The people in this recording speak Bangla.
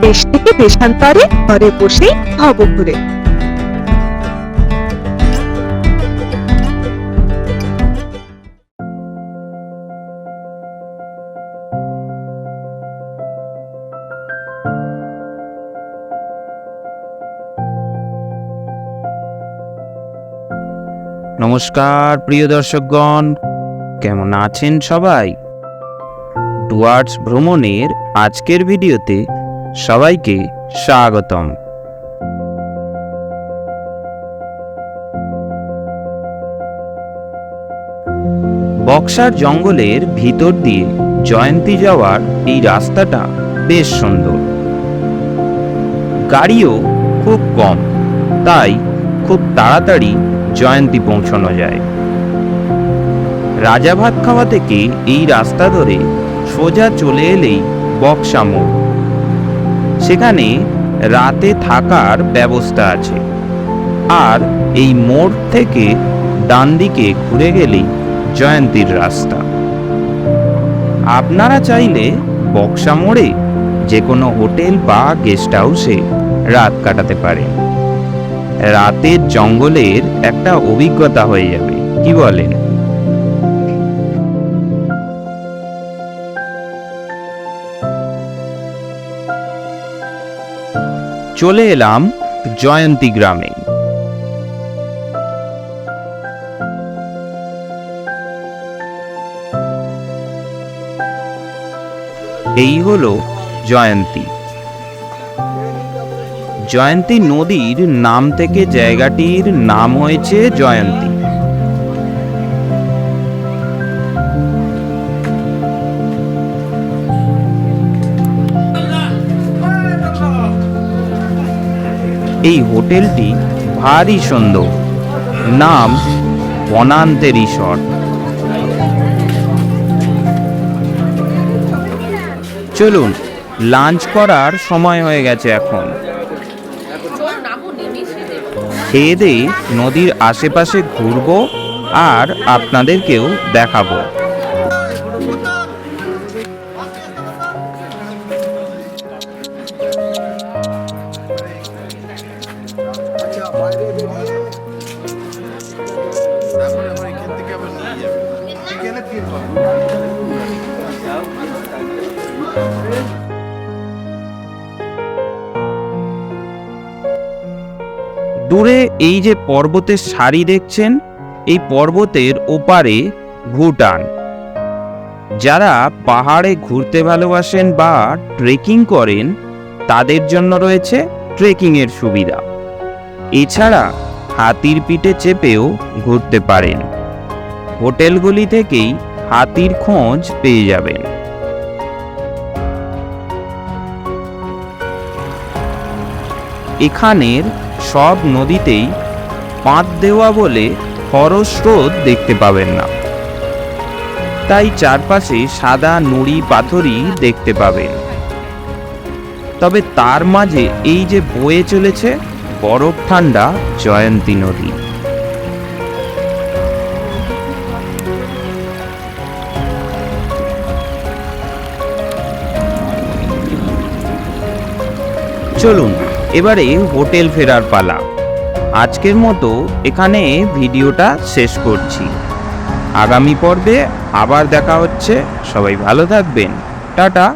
দেশ থেকে দেশান্তরে ঘরে বসেই হব ঘুরে। নমস্কার প্রিয় দর্শকগণ, কেমন আছেন সবাই? ডুয়ার্স ভ্রমণের আজকের ভিডিওতে সবাইকে স্বাগতম। বক্সার জঙ্গলের ভিতর দিয়ে জয়ন্তী যাওয়ার এই রাস্তাটা বেশ সুন্দর। গাড়িও খুব কম, তাই খুব তাড়াতাড়ি জয়ন্তী পৌঁছানো যায়। রাজা ভাত খাওয়া থেকে এই রাস্তা ধরে সোজা চলে এলেই বক্সা মোড়। সেখানে রাতে থাকার ব্যবস্থা আছে, আর এই মোড় থেকে ডান দিকে ঘুরে গেলেই জয়ন্তীর রাস্তা। আপনারা চাইলে বক্সা মোড়ে যে কোনো হোটেল বা গেস্ট হাউসে রাত কাটাতে পারেন। রাতের জঙ্গলের একটা অভিজ্ঞতা হয়ে যাবে, কি বলেন? চলে এলাম জয়ন্তী গ্রামে। এই হলো জয়ন্তী। জয়ন্তী নদীর নাম থেকে জায়গাটির নাম হয়েছে জয়ন্তী। এই হোটেলটি ভারী সুন্দর, নাম বনান্তে রিসর্ট। চলুন, লাঞ্চ করার সময় হয়ে গেছে এখন। খেয়ে দিয়ে নদীর আশেপাশে ঘুরবো আর আপনাদেরকেও দেখাবো। দূরে এই যে পর্বতের সারি দেখছেন, এই পর্বতের ওপারে ভুটান। যারা পাহাড়ে ঘুরতে ভালোবাসেন বা ট্রেকিং করেন, তাদের জন্য রয়েছে ট্রেকিং এর সুবিধা। এছাড়া হাতির পিঠে চেপেও ঘুরতে পারেন। হোটেলগুলি থেকেই হাতির খোঁজ পেয়ে যাবেন। এখানের সব নদীতেই বাঁধ দেওয়া বলে খরস্রোত স্রোত দেখতে পাবেন না, তাই চারপাশে সাদা নুড়ি পাথরই দেখতে পাবেন। তবে তার মাঝে এই যে বয়ে চলেছে বরফ ঠান্ডা জয়ন্তী নদী। চলুন, এবারে হোটেল ফেরার পালা। আজকের মতো এখানে ভিডিওটা শেষ করছি। আগামী পর্বে আবার দেখা হচ্ছে। সবাই ভালো থাকবেন। টাটা।